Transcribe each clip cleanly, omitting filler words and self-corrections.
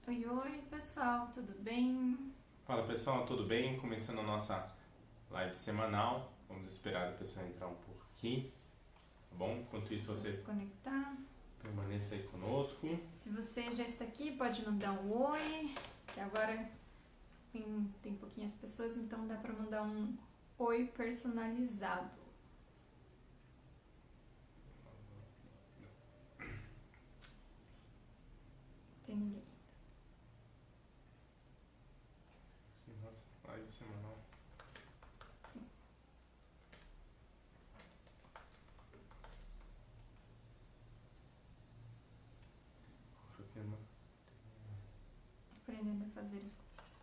Oi, oi, pessoal, tudo bem? Fala pessoal, tudo bem? Começando a nossa live semanal. Vamos esperar o pessoal entrar um pouco aqui, tá bom? Enquanto isso, Deixa eu se você conectar. permaneça aí conosco. Se você já está aqui, pode mandar um oi, que agora tem pouquinhas pessoas, então dá para mandar um oi personalizado. Tem ninguém. Nossa, live semanal. Sim. Qual foi o tema? Aprendendo a fazer escolhas.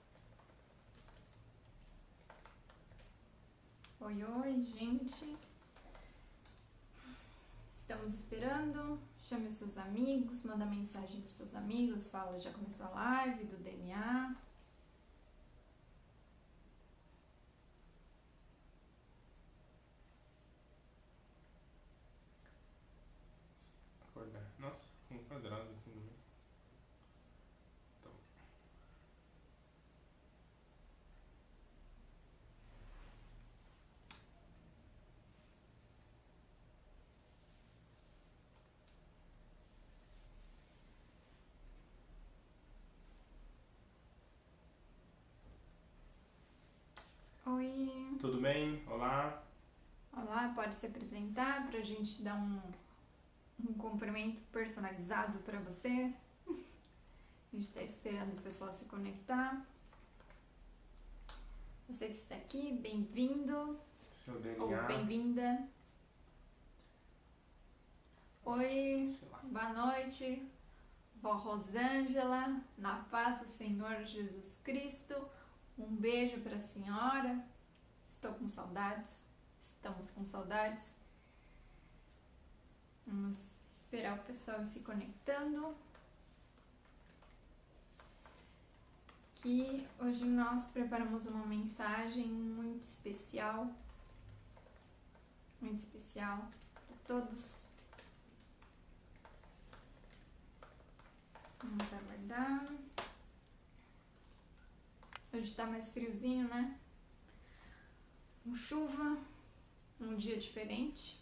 Oi, oi, gente. Estamos esperando. Chame os seus amigos, manda mensagem para os seus amigos, fala, já começou a live do DNA. Acordar. Nossa, um quadrado aqui no meio. Então, Oi. tudo bem? Olá. Olá, pode se apresentar para a gente dar um cumprimento personalizado para você. A gente está esperando o pessoal se conectar. Você que está aqui, bem-vindo Seu ou DNA. bem-vinda. Oi, Sei lá. boa noite, vó Rosângela, na paz do Senhor Jesus Cristo. Um beijo para a senhora. Estou com saudades, estamos com saudades. Vamos esperar o pessoal ir se conectando. Que hoje nós preparamos uma mensagem muito especial para todos. Vamos aguardar. Hoje está mais friozinho, né? Com chuva, um dia diferente.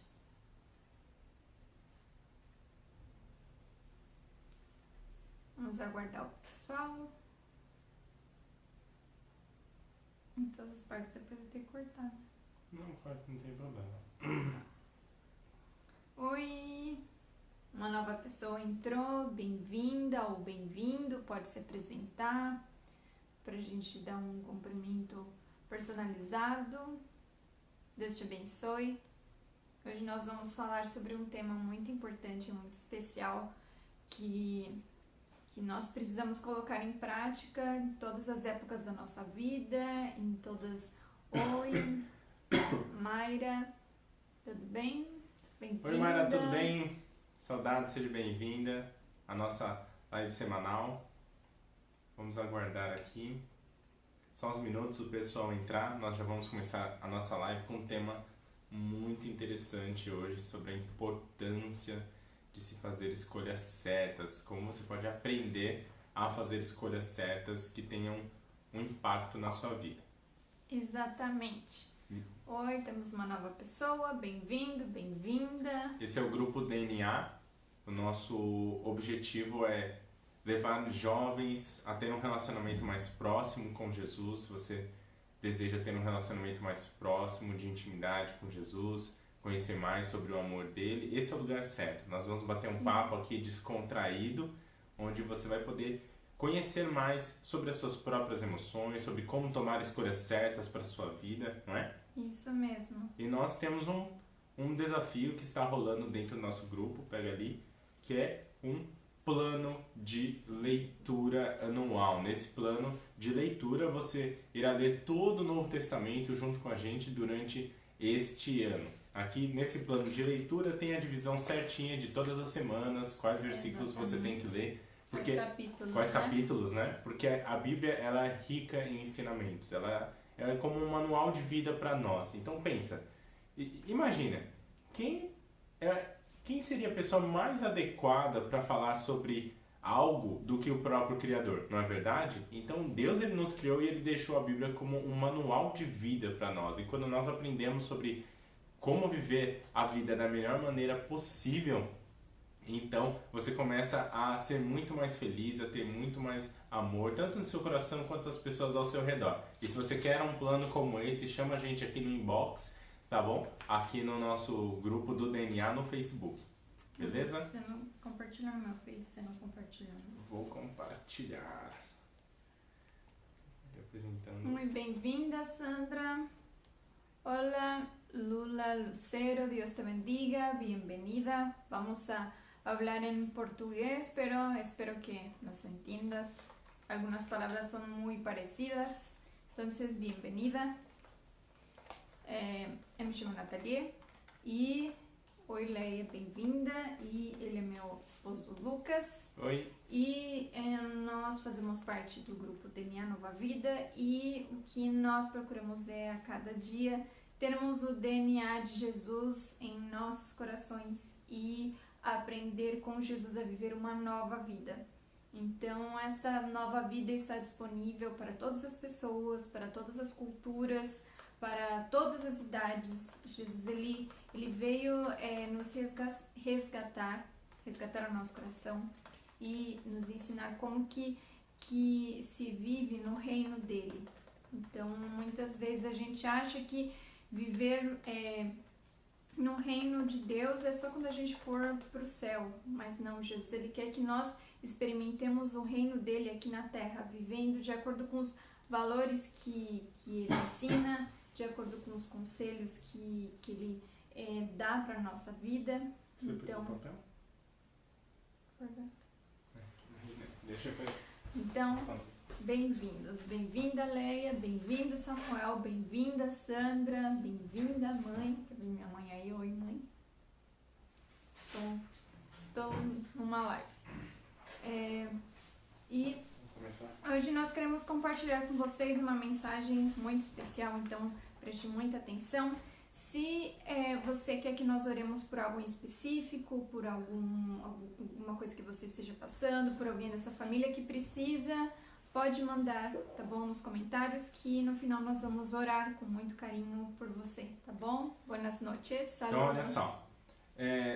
Vamos aguardar o pessoal. Em todas as partes depois eu tenho que cortar. Não, não tem problema. Oi! Uma nova pessoa entrou, bem-vinda ou bem-vindo, pode se apresentar para a gente dar um cumprimento personalizado. Deus te abençoe. Hoje nós vamos falar sobre um tema muito importante, muito especial, que nós precisamos colocar em prática em todas as épocas da nossa vida, em todas... Oi, Mayra, tudo bem? Bem-vinda. Oi Mayra, tudo bem? Saudade, seja bem-vinda à nossa live semanal. Vamos aguardar aqui. Só uns minutos o pessoal entrar. Nós já vamos começar a nossa live com um tema muito interessante hoje sobre a importância de se fazer escolhas certas. Como você pode aprender a fazer escolhas certas que tenham um impacto na sua vida. Exatamente. Oi, temos uma nova pessoa, bem-vindo, bem-vinda. Esse é o grupo DNA. O nosso objetivo é levar jovens a ter um relacionamento mais próximo com Jesus. Se você deseja ter um relacionamento mais próximo, de intimidade com Jesus, conhecer mais sobre o amor dele, esse é o lugar certo. Nós vamos bater um papo aqui descontraído, onde você vai poder conhecer mais sobre as suas próprias emoções, sobre como tomar escolhas certas para a sua vida, não é? Isso mesmo. E nós temos um desafio que está rolando dentro do nosso grupo, pega ali, que é um plano de leitura anual. Nesse plano de leitura você irá ler todo o Novo Testamento junto com a gente durante este ano. Aqui nesse plano de leitura tem a divisão certinha de todas as semanas, quais versículos você tem que ler. Porque, quais capítulos, né? Porque a Bíblia ela é rica em ensinamentos, ela é como um manual de vida para nós. Então pensa, imagina, quem seria a pessoa mais adequada para falar sobre algo do que o próprio Criador, não é verdade? Então Deus ele nos criou e ele deixou a Bíblia como um manual de vida para nós. E quando nós aprendemos sobre como viver a vida da melhor maneira possível, então você começa a ser muito mais feliz, a ter muito mais amor, tanto no seu coração quanto as pessoas ao seu redor. E se você quer um plano como esse, chama a gente aqui no inbox, tá bom? Aqui no nosso grupo do DNA no Facebook. Beleza? Você não compartilhou no meu Face, você não compartilhou. Vou compartilhar. Representando. Muy bem-vinda, Sandra. Hola, Lula Lucero, Dios te bendiga, bienvenida. Vamos a hablar en portugués, pero espero que nos entiendas. Algunas palabras son muy parecidas, entonces bienvenida. Eu me chamo Nathalie e oi, Leia, bem-vinda. E ele é meu esposo Lucas. Oi. E nós fazemos parte do grupo DNA Nova Vida e o que nós procuramos é a cada dia termos o DNA de Jesus em nossos corações e aprender com Jesus a viver uma nova vida. Então, esta nova vida está disponível para todas as pessoas, para todas as culturas, para todas as idades. Jesus, ele veio nos resgatar o nosso coração e nos ensinar como que se vive no reino dele. Então, muitas vezes a gente acha que viver no reino de Deus é só quando a gente for para o céu, mas não, Jesus, ele quer que nós experimentemos o reino dele aqui na terra, vivendo de acordo com os valores que ele ensina, de acordo com os conselhos que ele dá para a nossa vida. Você então, pegou o papel? Deixa eu pegar. Então, bem-vindos. Bem-vinda, Leia. Bem-vindo, Samuel. Bem-vinda, Sandra. Bem-vinda, mãe. Quer ver minha mãe aí? Oi, mãe. Estou numa live. E hoje nós queremos compartilhar com vocês uma mensagem muito especial, então preste muita atenção. Se você quer que nós oremos por algo em específico, por alguma coisa que você esteja passando, por alguém da sua família que precisa, pode mandar, tá bom, nos comentários, que no final nós vamos orar com muito carinho por você, tá bom? Buenas noches, saludos. Então, olha só,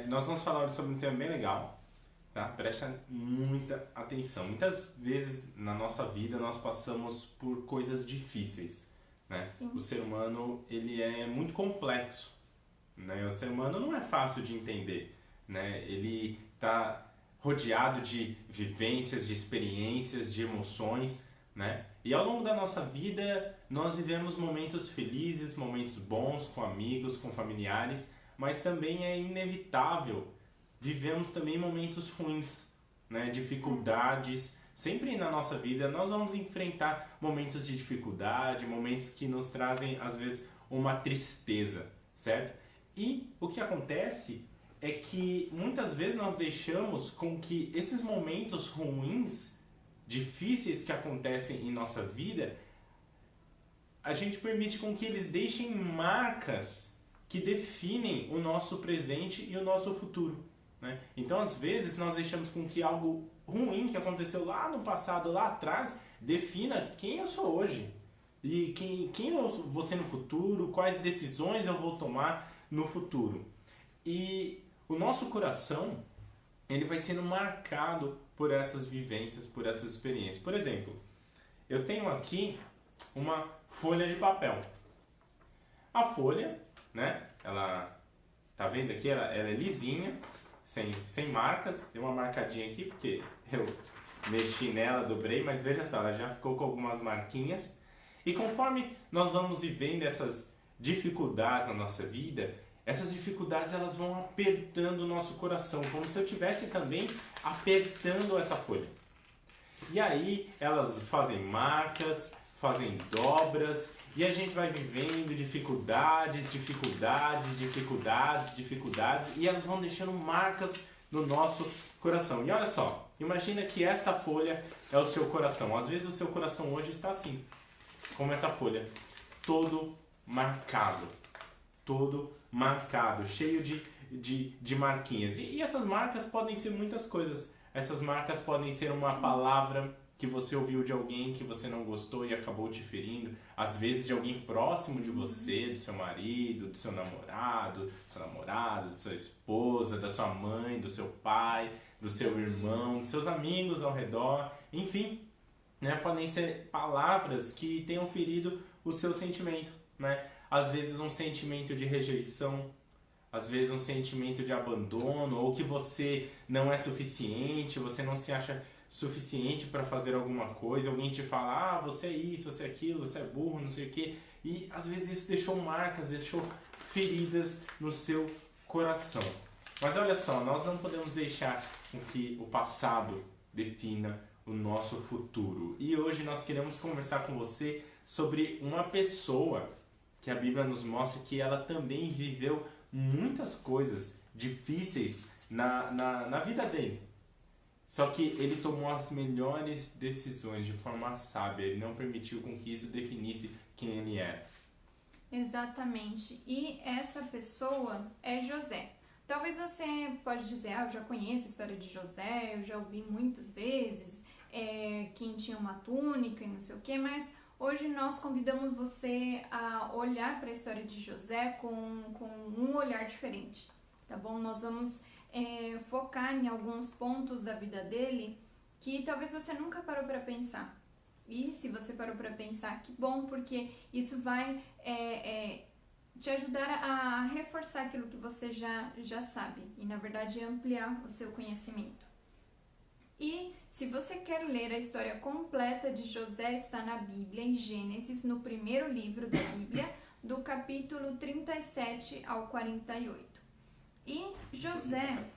nós vamos falar sobre um tema bem legal, tá? Presta muita atenção. Muitas vezes na nossa vida nós passamos por coisas difíceis, né? O ser humano, ele é muito complexo, né? O ser humano não é fácil de entender, né? Ele está rodeado de vivências, de experiências, de emoções, né? E ao longo da nossa vida nós vivemos momentos felizes, momentos bons com amigos, com familiares, mas também é inevitável vivemos também momentos ruins, né? Dificuldades. Sempre na nossa vida nós vamos enfrentar momentos de dificuldade, momentos que nos trazem às vezes uma tristeza, certo? E o que acontece é que muitas vezes nós deixamos com que esses momentos ruins, difíceis que acontecem em nossa vida, a gente permite com que eles deixem marcas que definem o nosso presente e o nosso futuro, né? Então, às vezes, nós deixamos com que algo ruim que aconteceu lá no passado, lá atrás, defina quem eu sou hoje e quem eu vou ser no futuro, quais decisões eu vou tomar no futuro. E o nosso coração, ele vai sendo marcado por essas vivências, por essas experiências. Por exemplo, eu tenho aqui uma folha de papel. A folha, né? Ela, tá vendo aqui? Ela é lisinha, sem marcas. Tem uma marcadinha aqui porque eu mexi nela, dobrei, mas veja só, ela já ficou com algumas marquinhas. E conforme nós vamos vivendo essas dificuldades na nossa vida, essas dificuldades elas vão apertando o nosso coração, como se eu estivesse também apertando essa folha. E aí elas fazem marcas, fazem dobras, e a gente vai vivendo dificuldades, e elas vão deixando marcas no nosso coração. E olha só, imagina que esta folha é o seu coração. Às vezes o seu coração hoje está assim, como essa folha, todo marcado, cheio de marquinhas. E essas marcas podem ser muitas coisas. Essas marcas podem ser uma palavra que você ouviu de alguém que você não gostou e acabou te ferindo, às vezes de alguém próximo de você, do seu marido, do seu namorado, sua namorada, da sua esposa, da sua mãe, do seu pai, do seu irmão, dos seus amigos ao redor, enfim, né? Podem ser palavras que tenham ferido o seu sentimento, né? Às vezes um sentimento de rejeição, às vezes um sentimento de abandono, ou que você não é suficiente, você não se acha suficiente para fazer alguma coisa, alguém te fala, ah, você é isso, você é aquilo, você é burro, não sei o quê, e às vezes isso deixou marcas, deixou feridas no seu coração. Mas olha só, nós não podemos deixar que o passado defina o nosso futuro. E hoje nós queremos conversar com você sobre uma pessoa que a Bíblia nos mostra que ela também viveu muitas coisas difíceis na vida dele. Só que ele tomou as melhores decisões de forma sábia. Ele não permitiu com que isso definisse quem ele era. Exatamente. E essa pessoa é José. Talvez você pode dizer, eu já conheço a história de José, eu já ouvi muitas vezes, quem tinha uma túnica e não sei o quê, mas hoje nós convidamos você a olhar para a história de José com um olhar diferente, tá bom? Nós vamos focar em alguns pontos da vida dele que talvez você nunca parou para pensar. E se você parou para pensar, que bom, porque isso vai te ajudar a reforçar aquilo que você já sabe e, na verdade, ampliar o seu conhecimento. E se você quer ler a história completa de José, está na Bíblia, em Gênesis, no primeiro livro da Bíblia, do capítulo 37 ao 48. E José,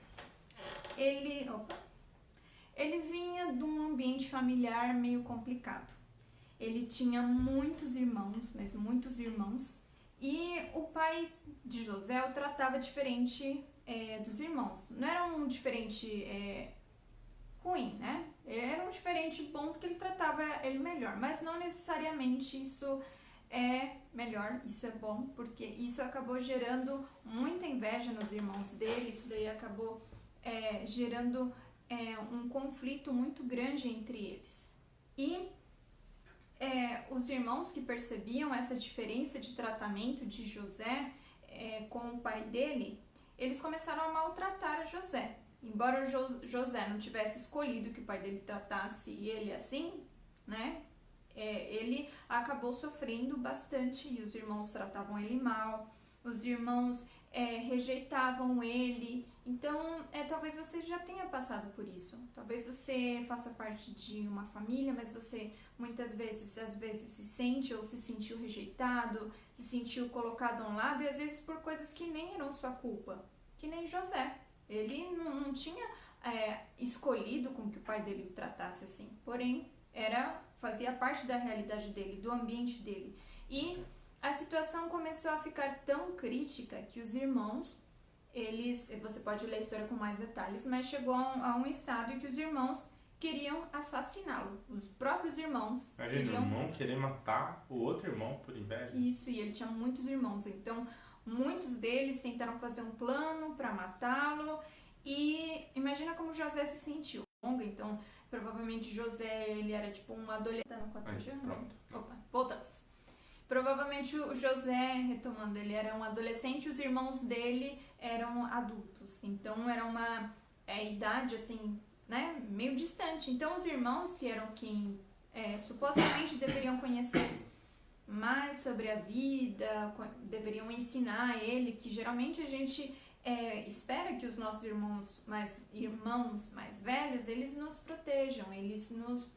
ele vinha de um ambiente familiar meio complicado. Ele tinha muitos irmãos, mas muitos irmãos, e o pai de José o tratava diferente dos irmãos. Não era um diferente ruim, né? Era um diferente bom porque ele tratava ele melhor, mas não necessariamente isso é melhor, isso é bom, porque isso acabou gerando muita inveja nos irmãos dele, isso daí acabou gerando um conflito muito grande entre eles. E os irmãos que percebiam essa diferença de tratamento de José com o pai dele, eles começaram a maltratar José. Embora José não tivesse escolhido que o pai dele tratasse ele assim, né? Ele acabou sofrendo bastante e os irmãos tratavam ele mal, os irmãos rejeitavam ele. Então, talvez você já tenha passado por isso. Talvez você faça parte de uma família, mas você muitas vezes, às vezes se sente ou se sentiu rejeitado, se sentiu colocado a um lado e às vezes por coisas que nem eram sua culpa, que nem José. Ele não tinha escolhido com que o pai dele o tratasse assim, porém fazia parte da realidade dele, do ambiente dele. E a situação começou a ficar tão crítica que os irmãos, você pode ler a história com mais detalhes, mas chegou a um estado em que os irmãos queriam assassiná-lo. Os próprios irmãos Imagina, o irmão querer matar o outro irmão por inveja. Isso, e ele tinha muitos irmãos, então muitos deles tentaram fazer um plano para matá-lo e imagina como José se sentiu. Então, provavelmente José, ele era tipo um adolescente. Pronto. Opa, voltamos. Provavelmente o José, retomando, ele era um adolescente e os irmãos dele eram adultos. Então, era uma idade, assim, né, meio distante. Então, os irmãos, que eram quem supostamente deveriam conhecer mais sobre a vida, deveriam ensinar ele, que geralmente a gente espera que os nossos irmãos mais velhos, eles nos protejam, eles nos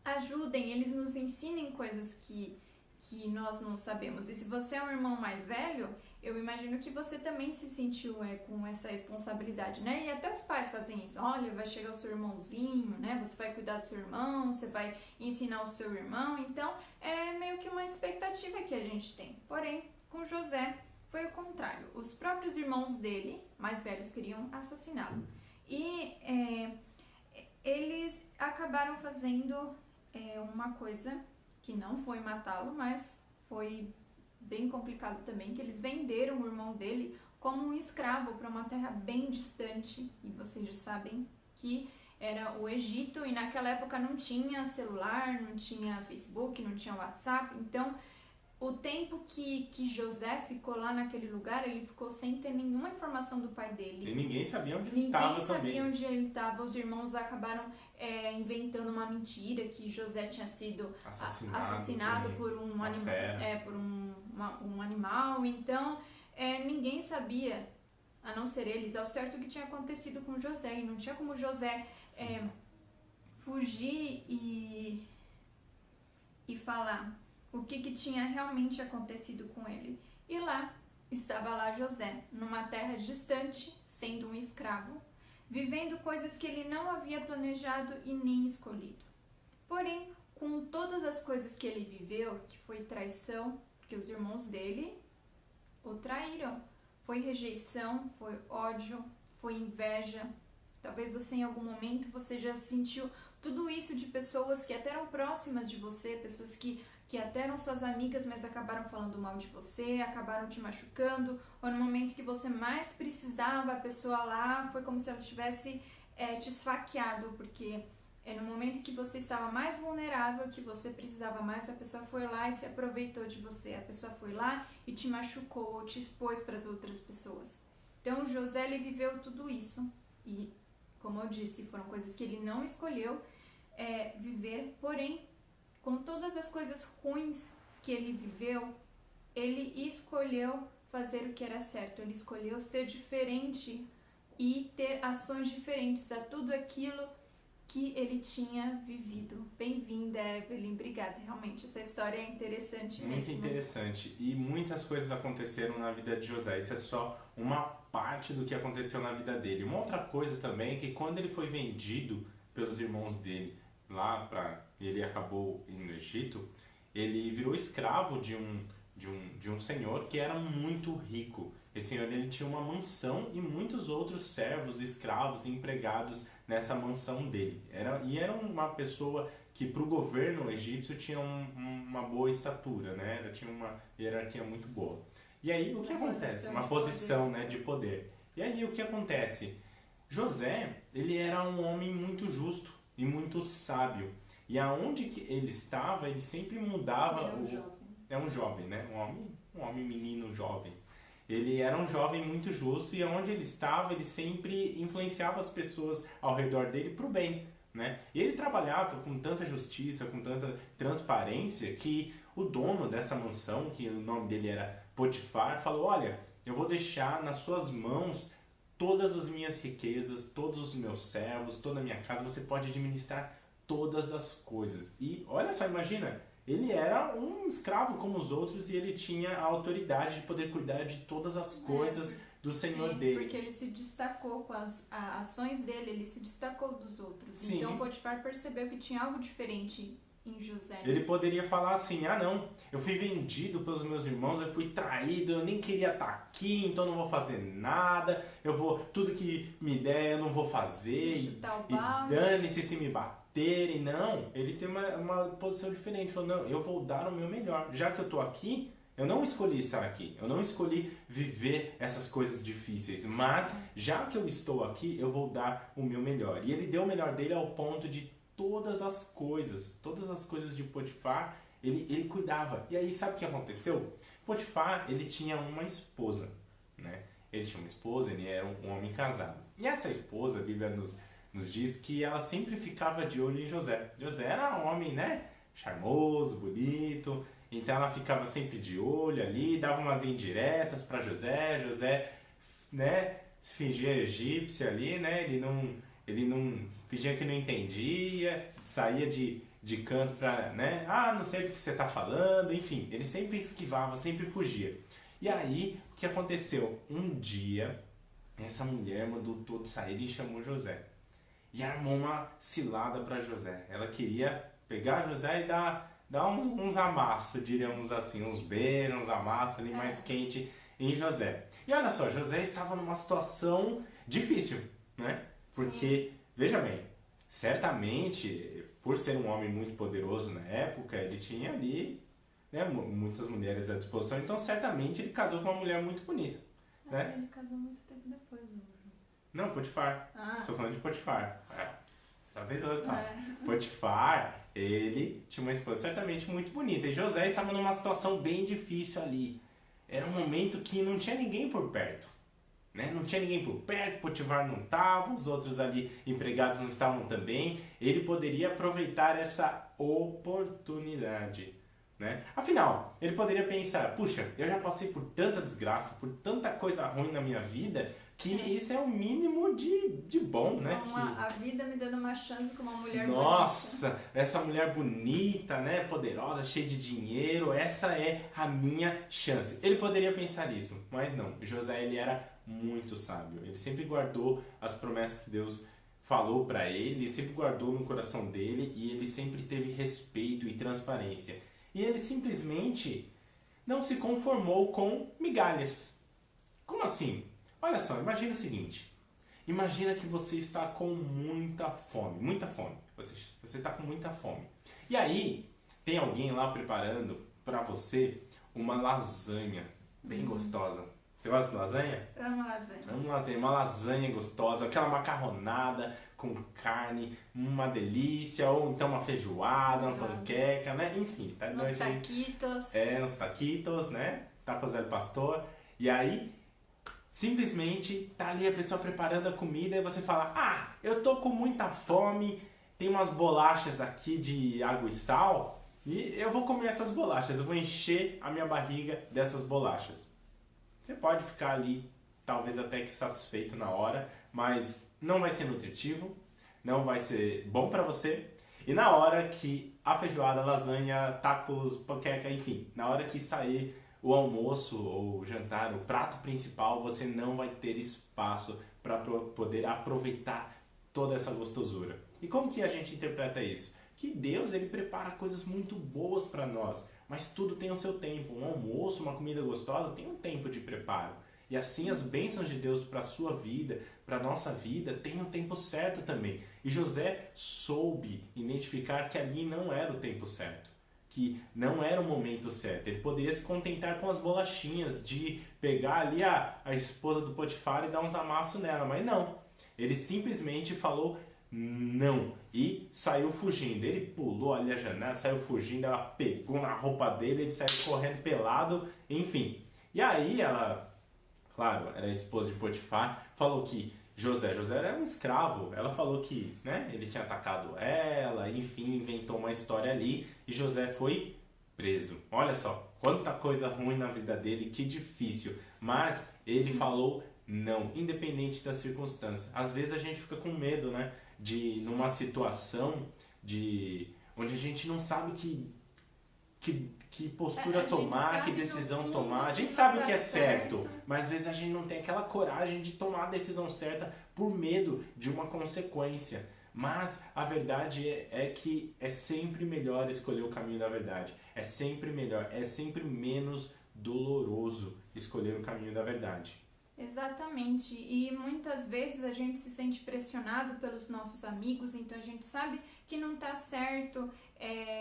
ajudem, eles nos ensinem coisas que nós não sabemos. E se você é um irmão mais velho, eu imagino que você também se sentiu com essa responsabilidade, né? E até os pais fazem isso. Olha, vai chegar o seu irmãozinho, né? Você vai cuidar do seu irmão, você vai ensinar o seu irmão. Então, é meio que uma expectativa que a gente tem. Porém, com José, foi o contrário. Os próprios irmãos dele, mais velhos, queriam assassiná-lo. E eles acabaram fazendo uma coisa que não foi matá-lo, mas foi bem complicado também, que eles venderam o irmão dele como um escravo para uma terra bem distante, e vocês já sabem que era o Egito, e naquela época não tinha celular, não tinha Facebook, não tinha WhatsApp, então o tempo que José ficou lá naquele lugar, ele ficou sem ter nenhuma informação do pai dele. E ninguém sabia onde ele estava também. Ninguém sabia onde ele estava. Os irmãos acabaram inventando uma mentira, que José tinha sido assassinado por um animal. Então, ninguém sabia, a não ser eles, ao certo o que tinha acontecido com José. E não tinha como José fugir e falar o que tinha realmente acontecido com ele. E lá estava lá José, numa terra distante, sendo um escravo, vivendo coisas que ele não havia planejado e nem escolhido. Porém, com todas as coisas que ele viveu, que foi traição, porque os irmãos dele o traíram, foi rejeição, foi ódio, foi inveja. Talvez você em algum momento você já sentiu tudo isso de pessoas que até eram próximas de você, pessoas que até eram suas amigas, mas acabaram falando mal de você, acabaram te machucando, ou no momento que você mais precisava, a pessoa lá foi como se ela tivesse te esfaqueado, porque no momento que você estava mais vulnerável, que você precisava mais, a pessoa foi lá e se aproveitou de você, a pessoa foi lá e te machucou, ou te expôs para as outras pessoas. Então José, ele viveu tudo isso, e como eu disse, foram coisas que ele não escolheu viver, porém, com todas as coisas ruins que ele viveu, ele escolheu fazer o que era certo, ele escolheu ser diferente e ter ações diferentes a tudo aquilo que ele tinha vivido. Bem-vinda, Evelyn, obrigada. Realmente, essa história é interessante mesmo. Muito interessante. E muitas coisas aconteceram na vida de José. Isso é só uma parte do que aconteceu na vida dele. Uma outra coisa também é que quando ele foi vendido pelos irmãos dele, ele acabou indo no Egito, ele virou escravo de um senhor que era muito rico. Esse senhor, ele tinha uma mansão e muitos outros servos, escravos, empregados nessa mansão dele. Era uma pessoa que para o governo egípcio tinha uma boa estatura, né? Ela tinha uma hierarquia muito boa. E aí o que acontece? Uma posição, né, de poder. E aí o que acontece? José, ele era um homem muito justo e muito sábio. E aonde que ele estava, ele sempre mudava. É um jovem, né? Um homem menino jovem. Ele era um jovem muito justo e onde ele estava, ele sempre influenciava as pessoas ao redor dele para o bem, né? E ele trabalhava com tanta justiça, com tanta transparência, que o dono dessa mansão, que o nome dele era Potifar, falou: olha, eu vou deixar nas suas mãos todas as minhas riquezas, todos os meus servos, toda a minha casa, você pode administrar todas as coisas. E olha só, imagina, ele era um escravo como os outros e ele tinha a autoridade de poder cuidar de todas as coisas do senhor dele. Porque ele se destacou com as ações dele, ele se destacou dos outros. Sim. Então Potifar percebeu que tinha algo diferente em José. Ele poderia falar assim: ah não, eu fui vendido pelos meus irmãos, eu fui traído, eu nem queria estar aqui, então não vou fazer nada, tudo que me der eu não vou fazer, e dane-se se me baterem. Não, ele tem uma posição diferente, falou: não, eu vou dar o meu melhor, já que eu estou aqui, eu não escolhi estar aqui, eu não escolhi viver essas coisas difíceis, mas já que eu estou aqui, eu vou dar o meu melhor. E ele deu o melhor dele ao ponto de todas as coisas de Potifar, ele cuidava. E aí, sabe o que aconteceu? Potifar, ele tinha uma esposa, né? Ele tinha uma esposa, ele era um homem casado. E essa esposa, a Bíblia nos diz que ela sempre ficava de olho em José. José era um homem, né? Charmoso, bonito. Então ela ficava sempre de olho ali, dava umas indiretas para José. José, né? Fingia egípcio ali, né? Ele não fingia que não entendia, saía de canto pra, né? Ah, não sei o que você tá falando, enfim. Ele sempre esquivava, sempre fugia. E aí, o que aconteceu? Um dia, essa mulher mandou todos sair e chamou José. E armou uma cilada para José. Ela queria pegar José e dar uns amassos, diríamos assim, uns beijos, uns amassos ali mais quente em José. E olha só, José estava numa situação difícil, né? Porque, veja bem, certamente, por ser um homem muito poderoso na época, ele tinha ali, né, muitas mulheres à disposição, então certamente ele casou com uma mulher muito bonita. Né? Ele casou muito tempo depois, Não, Potifar. Ah. Estou falando de Potifar. Talvez ela Potifar, ele tinha uma esposa certamente muito bonita. E José estava numa situação bem difícil ali. Era um momento que não tinha ninguém por perto. Né? Não tinha ninguém por perto, Potifar não estava, os outros ali empregados não estavam também. Ele poderia aproveitar essa oportunidade. Né? Afinal, ele poderia pensar, puxa, eu já passei por tanta desgraça, por tanta coisa ruim na minha vida, que isso é o mínimo de bom, né? A vida me dando uma chance com uma mulher Nossa, bonita. Essa mulher bonita, né? Poderosa, cheia de dinheiro, essa é a minha chance. Ele poderia pensar isso, mas não. José, ele era muito sábio. Ele sempre guardou as promessas que Deus falou para ele, sempre guardou no coração dele e ele sempre teve respeito e transparência. E ele simplesmente não se conformou com migalhas. Como assim? Olha só, imagina o seguinte. Imagina que você está com muita fome. Muita fome. Você está com muita fome. E aí, tem alguém lá preparando para você uma lasanha bem gostosa. Você gosta de lasanha? Amo lasanha. Amo lasanha. Uma lasanha gostosa, aquela macarronada com carne, uma delícia. Ou então uma feijoada, uma panqueca, né? Enfim, tá de noite aí. Taquitos. Uns taquitos, né? Tacos del pastor. E aí, simplesmente, tá ali a pessoa preparando a comida e você fala, eu tô com muita fome, tem umas bolachas aqui de água e sal e eu vou comer essas bolachas, eu vou encher a minha barriga dessas bolachas. Você pode ficar ali, talvez até que satisfeito na hora, mas não vai ser nutritivo, não vai ser bom pra você. E na hora que a feijoada, a lasanha, tacos, panqueca, enfim, na hora que sair o almoço ou o jantar, o prato principal, você não vai ter espaço para poder aproveitar toda essa gostosura. E como que a gente interpreta isso? Que Deus, ele prepara coisas muito boas para nós, mas tudo tem o seu tempo. Um almoço, uma comida gostosa tem um tempo de preparo. E assim as bênçãos de Deus para a sua vida, para a nossa vida, tem um tempo certo também. E José soube identificar que ali não era o tempo certo, que não era o momento certo. Ele poderia se contentar com as bolachinhas, de pegar ali a esposa do Potifar e dar uns amassos nela, mas não. Ele simplesmente falou não e saiu fugindo. Ele pulou ali a janela, saiu fugindo, ela pegou na roupa dele, ele saiu correndo pelado, enfim. E aí ela, claro, era a esposa de Potifar, falou que José era um escravo. Ela falou que, né, ele tinha atacado ela, enfim, inventou uma história ali e José foi preso. Olha só, quanta coisa ruim na vida dele, que difícil. Mas ele falou não, independente da circunstância. Às vezes a gente fica com medo, né, de numa situação onde a gente não sabe que postura tomar, que decisão tomar. A gente sabe o que é certo, mas às vezes a gente não tem aquela coragem de tomar a decisão certa por medo de uma consequência. Mas a verdade é que é sempre melhor escolher o caminho da verdade. É sempre melhor, é sempre menos doloroso escolher o caminho da verdade. Exatamente, e muitas vezes a gente se sente pressionado pelos nossos amigos, então a gente sabe que não tá certo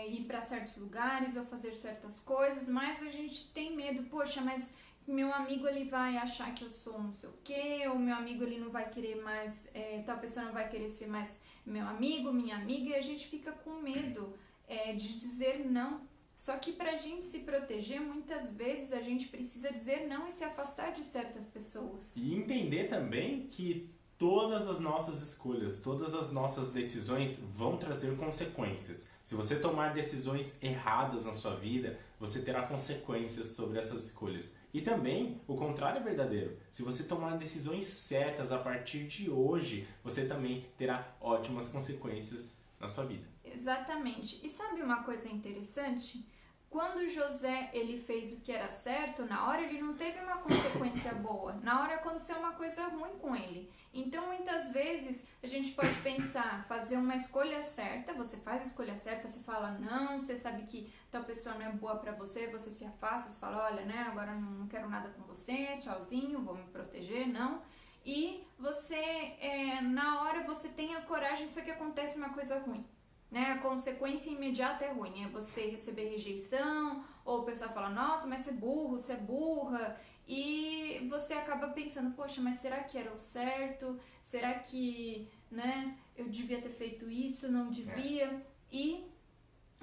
ir para certos lugares ou fazer certas coisas, mas a gente tem medo, poxa, mas meu amigo ele vai achar que eu sou não sei o quê, ou meu amigo ele não vai querer mais, tal pessoa não vai querer ser mais meu amigo, minha amiga, e a gente fica com medo de dizer não. Só que pra gente se proteger, muitas vezes a gente precisa dizer não e se afastar de certas pessoas. E entender também que todas as nossas escolhas, todas as nossas decisões vão trazer consequências. Se você tomar decisões erradas na sua vida, você terá consequências sobre essas escolhas. E também, o contrário é verdadeiro. Se você tomar decisões certas a partir de hoje, você também terá ótimas consequências na sua vida. Exatamente. E sabe uma coisa interessante? Quando José ele fez o que era certo, na hora ele não teve uma consequência boa. Na hora aconteceu uma coisa ruim com ele. Então, muitas vezes, a gente pode pensar, fazer uma escolha certa, você faz a escolha certa, você fala não, você sabe que tal pessoa não é boa pra você, você se afasta, você fala, olha, né, agora não quero nada com você, tchauzinho, vou me proteger, não. E você, na hora, você tem a coragem, só que acontece uma coisa ruim. Né? A consequência imediata é ruim, é você receber rejeição, ou o pessoal fala, nossa, mas você é burro, você é burra, e você acaba pensando, poxa, mas será que era o certo? Será que, né, eu devia ter feito isso, não devia. E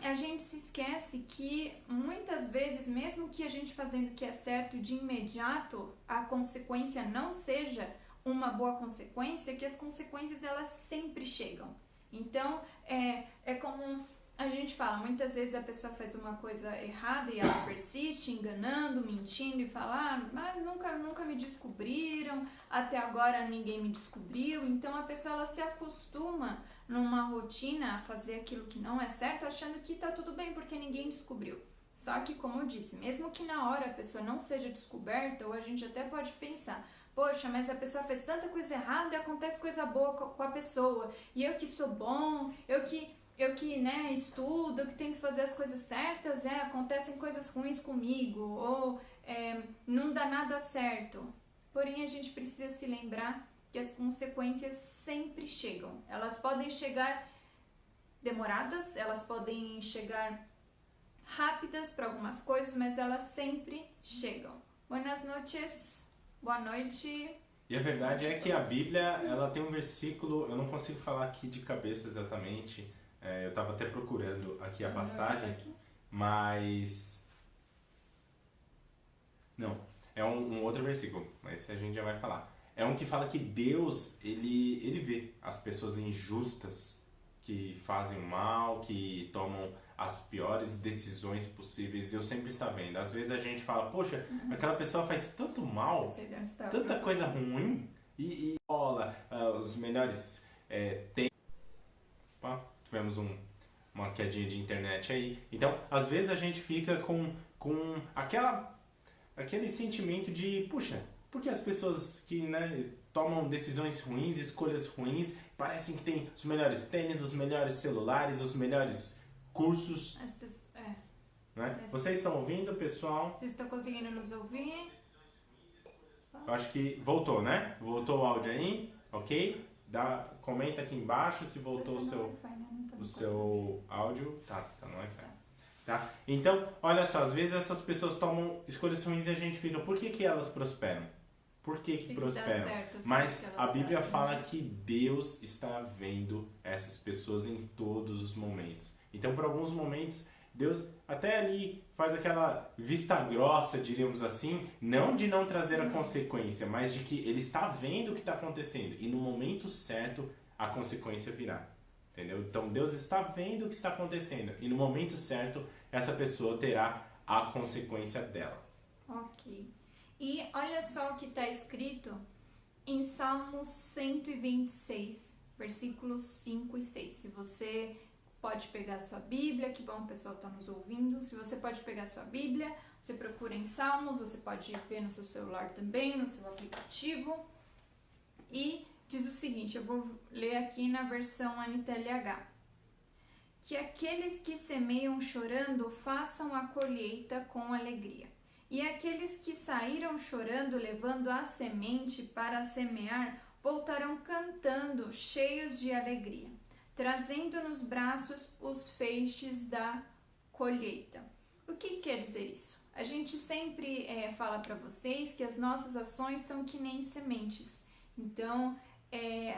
a gente se esquece que muitas vezes, mesmo que a gente fazendo o que é certo de imediato, a consequência não seja uma boa consequência, que as consequências elas sempre chegam. Então, é como a gente fala, muitas vezes a pessoa faz uma coisa errada e ela persiste, enganando, mentindo e fala, mas nunca me descobriram, até agora ninguém me descobriu. Então a pessoa ela se acostuma numa rotina a fazer aquilo que não é certo, achando que tá tudo bem porque ninguém descobriu. Só que, como eu disse, mesmo que na hora a pessoa não seja descoberta, ou a gente até pode pensar, poxa, mas a pessoa fez tanta coisa errada e acontece coisa boa com a pessoa. E eu que sou bom, eu que né, estudo, eu que tento fazer as coisas certas, acontecem coisas ruins comigo, ou não dá nada certo. Porém, a gente precisa se lembrar que as consequências sempre chegam. Elas podem chegar demoradas, elas podem chegar rápidas para algumas coisas, mas elas sempre chegam. Buenas noches, boa noite. E a verdade é que a Bíblia, ela tem um versículo, eu não consigo falar aqui de cabeça exatamente, eu estava até procurando aqui a passagem, mas... Não, é um outro versículo, mas a gente já vai falar. É um que fala que Deus, ele vê as pessoas injustas que fazem mal, que tomam as piores decisões possíveis. Deus sempre está vendo. Às vezes a gente fala, poxa, aquela pessoa faz tanto mal, tanta coisa ruim, e rola os melhores tempos. Tivemos uma quedinha de internet aí. Então, às vezes a gente fica com aquele sentimento de, puxa, por que as pessoas que tomam decisões ruins, escolhas ruins, parecem que têm os melhores tênis, os melhores celulares, os melhores cursos? Né? Vocês estão ouvindo, pessoal? Vocês estão conseguindo nos ouvir? Eu acho que voltou, né? Voltou o áudio aí, ok? Comenta aqui embaixo se voltou o seu áudio. Tá no Wi-Fi. Tá? Então, olha só, às vezes essas pessoas tomam escolhas ruins e a gente fica, por que elas prosperam? Por que prosperam? Mas a Bíblia fala que Deus está vendo essas pessoas em todos os momentos. Então, por alguns momentos, Deus até ali faz aquela vista grossa, diríamos assim, não de não trazer a consequência, mas de que Ele está vendo o que está acontecendo e no momento certo a consequência virá. Entendeu? Então, Deus está vendo o que está acontecendo e no momento certo essa pessoa terá a consequência dela. Ok. E olha só o que está escrito em Salmos 126, versículos 5 e 6. Se você pode pegar a sua Bíblia, que bom, o pessoal está nos ouvindo. Se você pode pegar a sua Bíblia, você procura em Salmos, você pode ver no seu celular também, no seu aplicativo. E diz o seguinte, eu vou ler aqui na versão NTLH. Que aqueles que semeiam chorando façam a colheita com alegria. E aqueles que saíram chorando, levando a semente para semear, voltarão cantando, cheios de alegria, trazendo nos braços os feixes da colheita. O que quer dizer isso? A gente sempre fala para vocês que as nossas ações são que nem sementes. Então,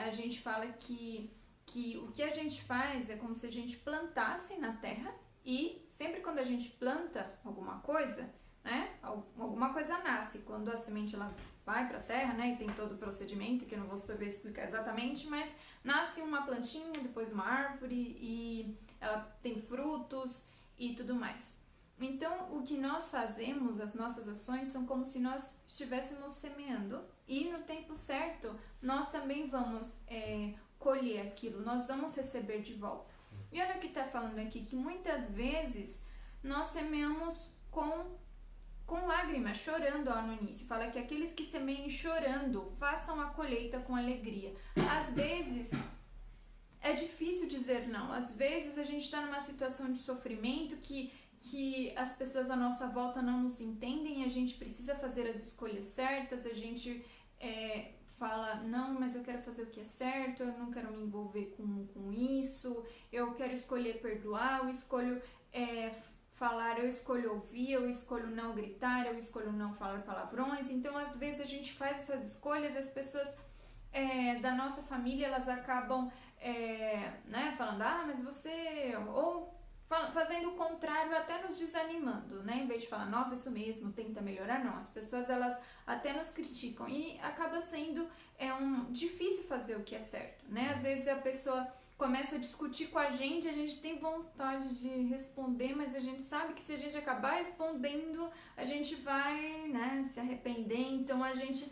a gente fala que o que a gente faz é como se a gente plantasse na terra e sempre quando a gente planta alguma coisa, né, alguma coisa nasce. Quando a semente ela vai para a terra, né, e tem todo o procedimento que eu não vou saber explicar exatamente, mas nasce uma plantinha, depois uma árvore e ela tem frutos e tudo mais. Então, o que nós fazemos, as nossas ações, são como se nós estivéssemos semeando e no tempo certo nós também vamos colher aquilo, nós vamos receber de volta. E olha o que está falando aqui, que muitas vezes nós semeamos com lágrimas, chorando no início. Fala que aqueles que semeiem chorando, façam a colheita com alegria. Às vezes, é difícil dizer não. Às vezes, a gente está numa situação de sofrimento que as pessoas à nossa volta não nos entendem e a gente precisa fazer as escolhas certas, a gente fala, não, mas eu quero fazer o que é certo, eu não quero me envolver com isso, eu quero escolher perdoar, eu escolho falar, eu escolho ouvir, eu escolho não gritar, eu escolho não falar palavrões. Então, às vezes, a gente faz essas escolhas, as pessoas da nossa família, elas acabam né, falando, mas você... Ou fazendo o contrário, até nos desanimando, né? Em vez de falar, nossa, isso mesmo, tenta melhorar, não. As pessoas, elas até nos criticam e acaba sendo difícil fazer o que é certo, né? Às vezes a pessoa começa a discutir com a gente tem vontade de responder, mas a gente sabe que se a gente acabar respondendo, a gente vai, né, se arrepender, então a gente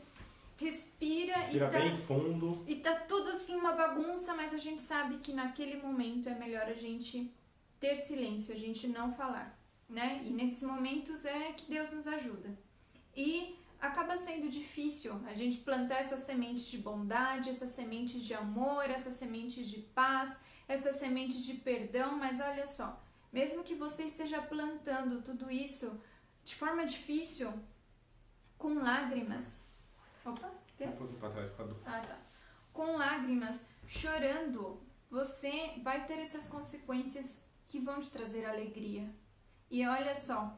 respira bem fundo. E tá tudo assim uma bagunça, mas a gente sabe que naquele momento é melhor a gente ter silêncio, a gente não falar, né? E nesses momentos é que Deus nos ajuda. E acaba sendo difícil a gente plantar essas sementes de bondade, essas sementes de amor, essas sementes de paz, essas sementes de perdão, mas olha só, mesmo que você esteja plantando tudo isso de forma difícil, com lágrimas, Um pouquinho pra trás, por causa do... tá. Com lágrimas, chorando, você vai ter essas consequências que vão te trazer alegria. E olha só,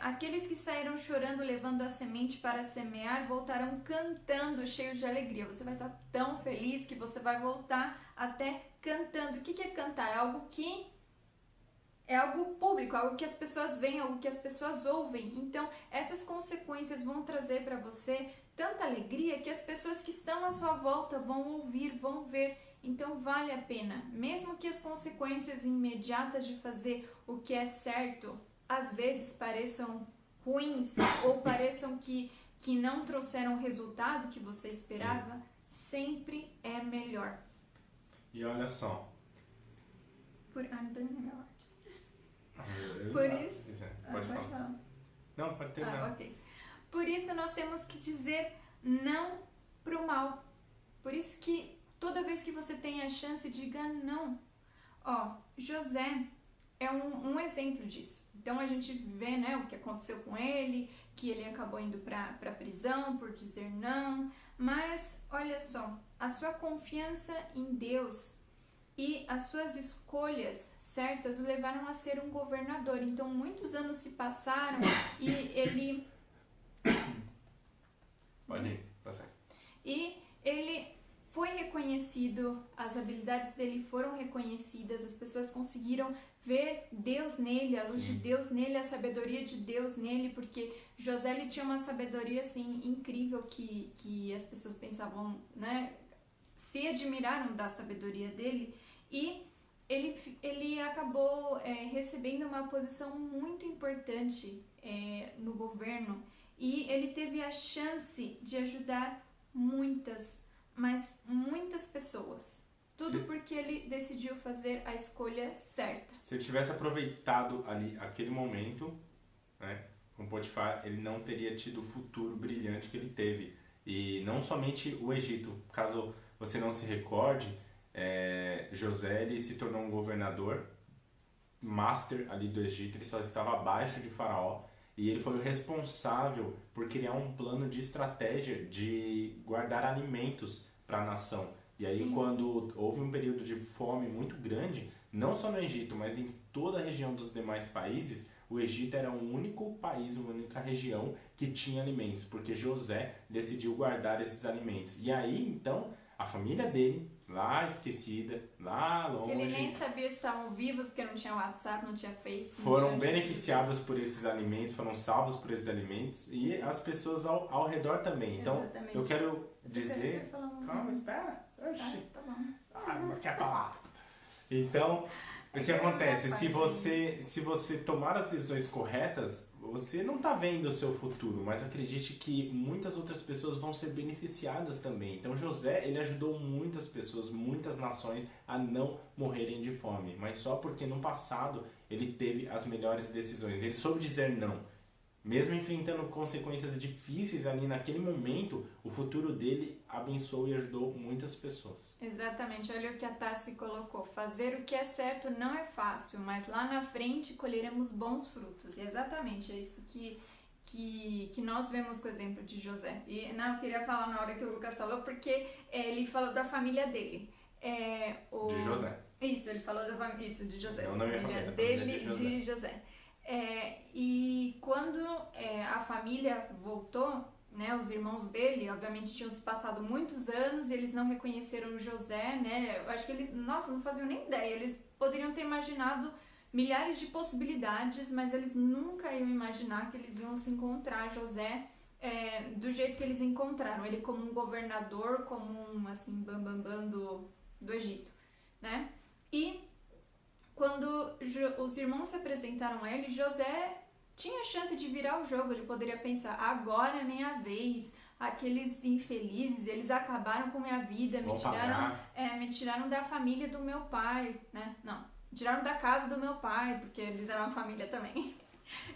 aqueles que saíram chorando, levando a semente para semear, voltarão cantando, cheios de alegria. Você vai estar tão feliz que você vai voltar até cantando. O que é cantar? É algo público, algo que as pessoas veem, algo que as pessoas ouvem. Então, essas consequências vão trazer para você tanta alegria que as pessoas que estão à sua volta vão ouvir, vão ver. Então, vale a pena. Mesmo que as consequências imediatas de fazer o que é certo, às vezes pareçam ruins ou pareçam que não trouxeram o resultado que você esperava, sim, sempre é melhor. E olha só. Não tô legal. Por isso... Pode falar. Não, pode terminar. Ok. Por isso nós temos que dizer não pro mal. Por isso que toda vez que você tem a chance, diga não. José é um exemplo disso. Então a gente vê, né, o que aconteceu com ele, que ele acabou indo para a prisão por dizer não. Mas olha só, a sua confiança em Deus e as suas escolhas certas o levaram a ser um governador. Então muitos anos se passaram e ele... Pode ir, passar. E ele foi reconhecido, as habilidades dele foram reconhecidas, as pessoas conseguiram ver Deus nele, a luz, sim, de Deus nele, a sabedoria de Deus nele, porque José, ele tinha uma sabedoria assim incrível que as pessoas pensavam, né, se admiraram da sabedoria dele, e ele acabou recebendo uma posição muito importante no governo, e ele teve a chance de ajudar muitas pessoas. Tudo, sim, porque ele decidiu fazer a escolha certa. Se ele tivesse aproveitado ali aquele momento, né, com Potifar, ele não teria tido o futuro brilhante que ele teve. E não somente o Egito. Caso você não se recorde, José, ele se tornou um governador master ali do Egito. Ele só estava abaixo de Faraó. E ele foi o responsável por criar um plano de estratégia de guardar alimentos para a nação. E aí, sim, quando houve um período de fome muito grande, não só no Egito, mas em toda a região dos demais países, o Egito era o único país, a única região que tinha alimentos, porque José decidiu guardar esses alimentos. E aí, então, a família dele, lá esquecida, lá longe... Que ele nem sabia se estavam vivos, porque não tinha WhatsApp, não tinha Facebook. Foram beneficiadas por esses alimentos, foram salvos por esses alimentos, e as pessoas ao redor também. Então, exatamente, eu quero dizer... Calma, espera. Oxi. Tá bom. Não quer falar. Então, o que acontece? Se você tomar as decisões corretas, você não está vendo o seu futuro, mas acredite que muitas outras pessoas vão ser beneficiadas também. Então José, ele ajudou muitas pessoas, muitas nações a não morrerem de fome, mas só porque no passado ele teve as melhores decisões. Ele soube dizer não. Mesmo enfrentando consequências difíceis ali naquele momento, o futuro dele abençoou e ajudou muitas pessoas. Exatamente, olha o que a Tassi colocou. Fazer o que é certo não é fácil, mas lá na frente colheremos bons frutos. E exatamente, é isso que nós vemos com o exemplo de José. E não, eu queria falar na hora que o Lucas falou, porque ele falou da família dele. De José. Isso, ele falou da família de José. Não, da minha família dele, de José. E quando a família voltou, né, os irmãos dele, obviamente, tinham se passado muitos anos e eles não reconheceram José, né? Eu acho que eles, nossa, não faziam nem ideia. Eles poderiam ter imaginado milhares de possibilidades, mas eles nunca iam imaginar que eles iam se encontrar José do jeito que eles encontraram. Ele como um governador, como um, assim, bambambam do Egito, né? E quando os irmãos se apresentaram a ele, José tinha chance de virar o jogo. Ele poderia pensar, agora é minha vez. Aqueles infelizes, eles acabaram com minha vida, me tiraram da família do meu pai, né? Não, me tiraram da casa do meu pai, porque eles eram uma família também.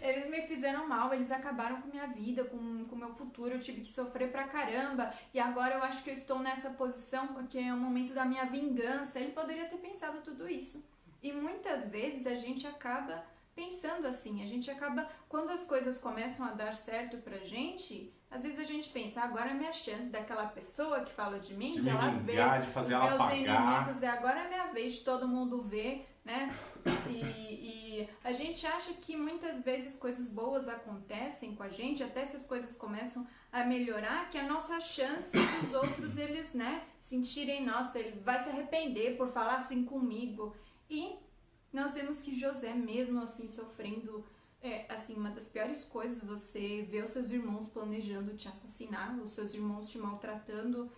Eles me fizeram mal, eles acabaram com minha vida, com o meu futuro, eu tive que sofrer pra caramba, e agora eu acho que eu estou nessa posição porque é o momento da minha vingança. Ele poderia ter pensado tudo isso. E muitas vezes a gente acaba pensando assim, a gente acaba, quando as coisas começam a dar certo pra gente, às vezes a gente pensa, agora é minha chance daquela pessoa que fala de mim, de ela ver de fazer os ela meus pagar. inimigos, agora é minha vez de todo mundo ver, né? E a gente acha que muitas vezes coisas boas acontecem com a gente, até se as coisas começam a melhorar, que a nossa chance dos outros, eles, né, sentirem, nossa, ele vai se arrepender por falar assim comigo. E nós vemos que José, mesmo assim, sofrendo, assim, uma das piores coisas, você vê os seus irmãos planejando te assassinar, os seus irmãos te maltratando,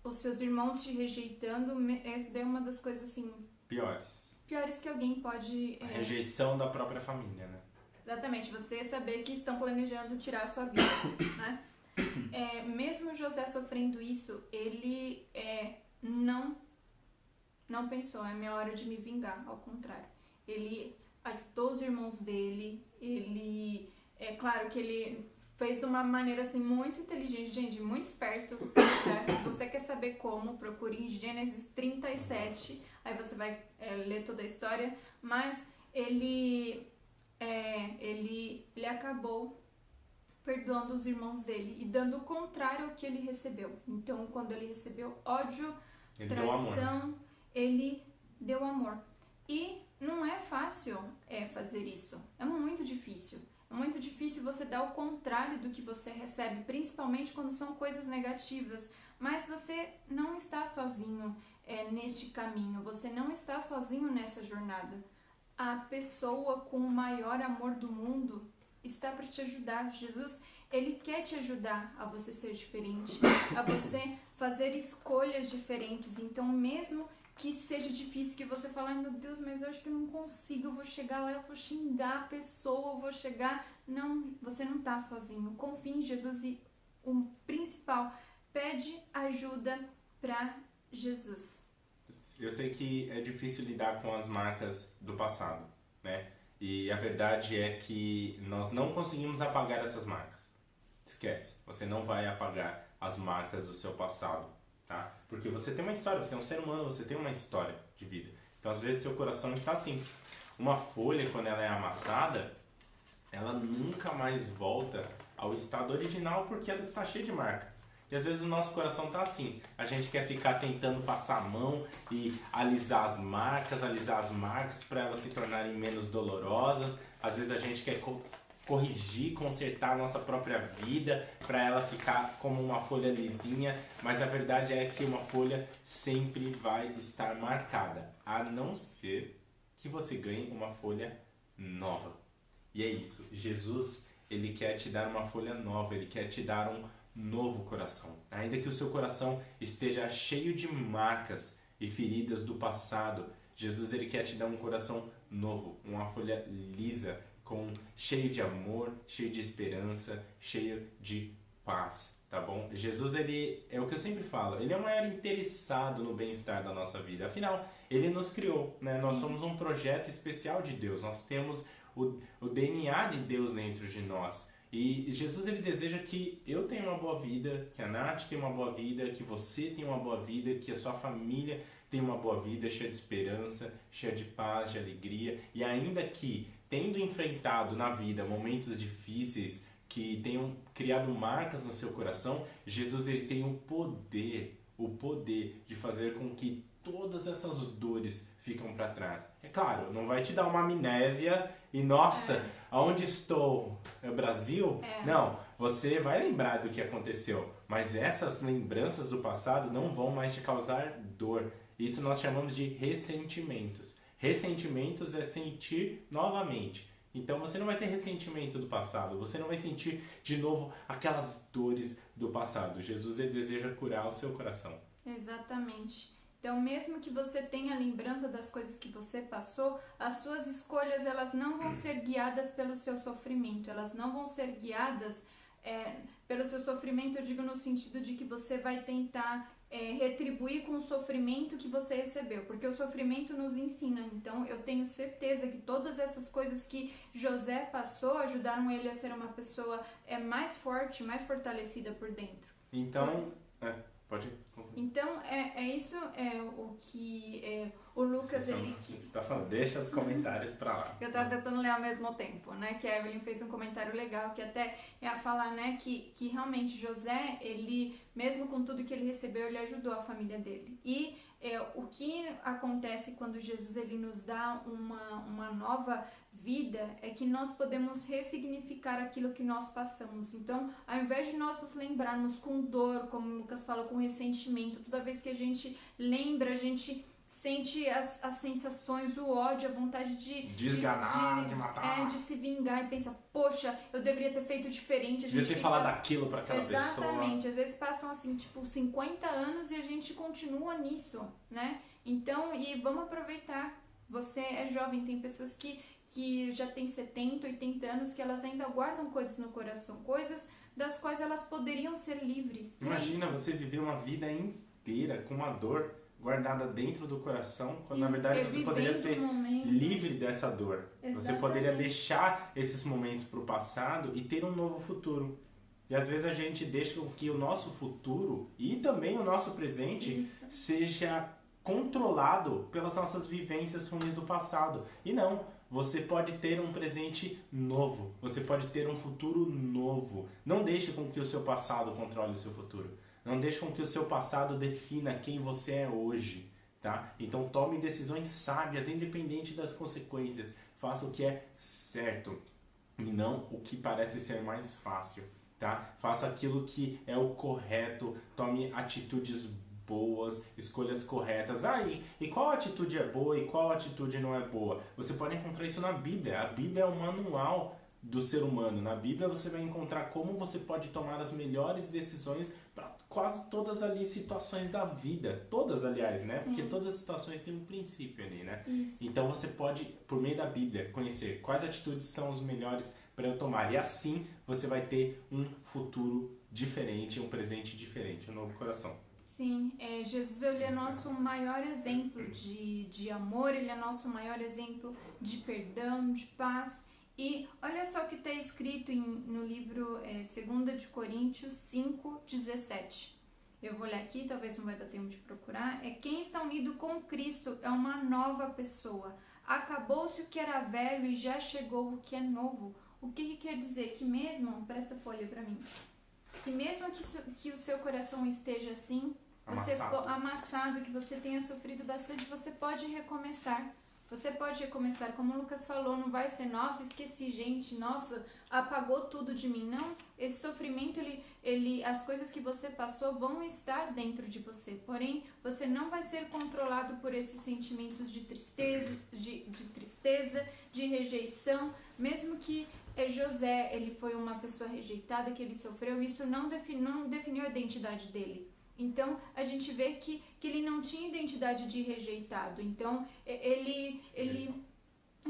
os seus irmãos te rejeitando, essa daí é uma das coisas, assim... Piores que alguém pode... A rejeição da própria família, né? Exatamente, você saber que estão planejando tirar a sua vida, né? Mesmo José sofrendo isso, ele não pensou, é minha hora de me vingar, ao contrário. Ele ajudou os irmãos dele, claro que ele fez de uma maneira assim muito inteligente, gente, muito esperto. Se você quer saber como, procure em Gênesis 37, aí você vai ler toda a história, mas ele acabou perdoando os irmãos dele e dando o contrário ao que ele recebeu. Então, quando ele recebeu ódio, traição, ele deu amor. E não é fácil fazer isso. É muito difícil. É muito difícil você dar o contrário do que você recebe, principalmente quando são coisas negativas. Mas você não está sozinho neste caminho. Você não está sozinho nessa jornada. A pessoa com o maior amor do mundo está para te ajudar. Jesus, ele quer te ajudar a você ser diferente, a você fazer escolhas diferentes. Então, mesmo que seja difícil, que você fale, ai meu Deus, mas eu acho que eu não consigo, eu vou chegar lá, eu vou xingar a pessoa, eu vou chegar... Não, você não está sozinho. Confie em Jesus e o principal, pede ajuda para Jesus. Eu sei que é difícil lidar com as marcas do passado, né? E a verdade é que nós não conseguimos apagar essas marcas. Esquece, você não vai apagar as marcas do seu passado, tá? Porque você tem uma história, você é um ser humano, você tem uma história de vida. Então, às vezes, seu coração está assim. Uma folha, quando ela é amassada, ela nunca mais volta ao estado original porque ela está cheia de marca. E às vezes o nosso coração está assim. A gente quer ficar tentando passar a mão e alisar as marcas para elas se tornarem menos dolorosas. Às vezes a gente quer corrigir, consertar a nossa própria vida para ela ficar como uma folha lisinha, mas a verdade é que uma folha sempre vai estar marcada, a não ser que você ganhe uma folha nova. E é isso, Jesus, ele quer te dar uma folha nova, ele quer te dar um novo coração. Ainda que o seu coração esteja cheio de marcas e feridas do passado, Jesus, ele quer te dar um coração novo, uma folha lisa, cheio de amor, cheio de esperança, cheio de paz, tá bom? Jesus, ele é o que eu sempre falo, ele é o maior interessado no bem-estar da nossa vida. Afinal, ele nos criou, né? Nós somos um projeto especial de Deus, nós temos o DNA de Deus dentro de nós. E Jesus, ele deseja que eu tenha uma boa vida, que a Nath tenha uma boa vida, que você tenha uma boa vida, que a sua família tenha uma boa vida, cheia de esperança, cheia de paz, de alegria. E ainda que, tendo enfrentado na vida momentos difíceis, que tenham criado marcas no seu coração, Jesus, ele tem o poder de fazer com que todas essas dores ficam para trás. É claro, não vai te dar uma amnésia e, nossa, aonde estou? É o Brasil? Não, você vai lembrar do que aconteceu, mas essas lembranças do passado não vão mais te causar dor. Isso nós chamamos de ressentimentos. Ressentimentos é sentir novamente. Então você não vai ter ressentimento do passado, você não vai sentir de novo aquelas dores do passado. Jesus, ele deseja curar o seu coração. Exatamente. Então, mesmo que você tenha lembrança das coisas que você passou, as suas escolhas, elas não vão ser guiadas pelo seu sofrimento, elas não vão ser guiadas pelo seu sofrimento, eu digo no sentido de que você vai tentar retribuir com o sofrimento que você recebeu, porque o sofrimento nos ensina. Então, eu tenho certeza que todas essas coisas que José passou ajudaram ele a ser uma pessoa mais forte, mais fortalecida por dentro. Então, pode concluir. Então, isso o que o Lucas, ele... Você tá falando, deixa os comentários pra lá. Eu tava tentando ler ao mesmo tempo, né? Que a Evelyn fez um comentário legal, que até a falar, né? Que realmente José, ele, mesmo com tudo que ele recebeu, ele ajudou a família dele. E o que acontece quando Jesus, ele nos dá uma nova vida, é que nós podemos ressignificar aquilo que nós passamos. Então, ao invés de nós nos lembrarmos com dor, como o Lucas fala, com ressentimento, toda vez que a gente lembra, a gente sente as sensações, o ódio, a vontade de esganar, de matar, de se vingar, e pensa, poxa, eu deveria ter feito diferente. Devia ter falado aquilo pra aquela pessoa. Exatamente, às vezes passam assim, tipo, 50 anos e a gente continua nisso, né? Então, e vamos aproveitar. Você é jovem, tem pessoas que já têm 70, 80 anos, que elas ainda guardam coisas no coração, coisas das quais elas poderiam ser livres. Imagina você viver uma vida inteira com uma dor guardada dentro do coração, quando na verdade você poderia ser livre dessa dor. Exatamente. Você poderia deixar esses momentos para o passado e ter um novo futuro. E às vezes a gente deixa que o nosso futuro e também o nosso presente seja controlado pelas nossas vivências ruins do passado. E não, você pode ter um presente novo, você pode ter um futuro novo. Não deixe com que o seu passado controle o seu futuro. Não deixe com que o seu passado defina quem você é hoje, tá? Então tome decisões sábias, independente das consequências. Faça o que é certo e não o que parece ser mais fácil, tá? Faça aquilo que é o correto, tome atitudes boas, escolhas corretas. E qual atitude é boa e qual atitude não é boa? Você pode encontrar isso na Bíblia. A Bíblia é o manual do ser humano. Na Bíblia você vai encontrar como você pode tomar as melhores decisões para quase todas ali situações da vida. Todas, aliás, né? Sim. Porque todas as situações têm um princípio ali, né? Isso. Então você pode, por meio da Bíblia, conhecer quais atitudes são os melhores para eu tomar. E assim você vai ter um futuro diferente, um presente diferente, um novo coração. Sim, Jesus, ele é nosso maior exemplo de amor, ele é nosso maior exemplo de perdão, de paz. E olha só o que está escrito no livro 2 de Coríntios 5:17. Eu vou ler aqui, talvez não vai dar tempo de procurar. Quem está unido com Cristo é uma nova pessoa. Acabou-se o que era velho e já chegou o que é novo. O que quer dizer? Que mesmo, presta folha para mim, que mesmo que o seu coração esteja assim, amassado, que você tenha sofrido bastante, você pode recomeçar. Você pode recomeçar, como o Lucas falou, não vai ser, nossa, esqueci, gente, nossa, apagou tudo de mim. Não, esse sofrimento, as coisas que você passou vão estar dentro de você. Porém, você não vai ser controlado por esses sentimentos de tristeza, de rejeição. Mesmo que José, ele foi uma pessoa rejeitada, que ele sofreu, isso não definiu a identidade dele. Então, a gente vê que ele não tinha identidade de rejeitado. Então, ele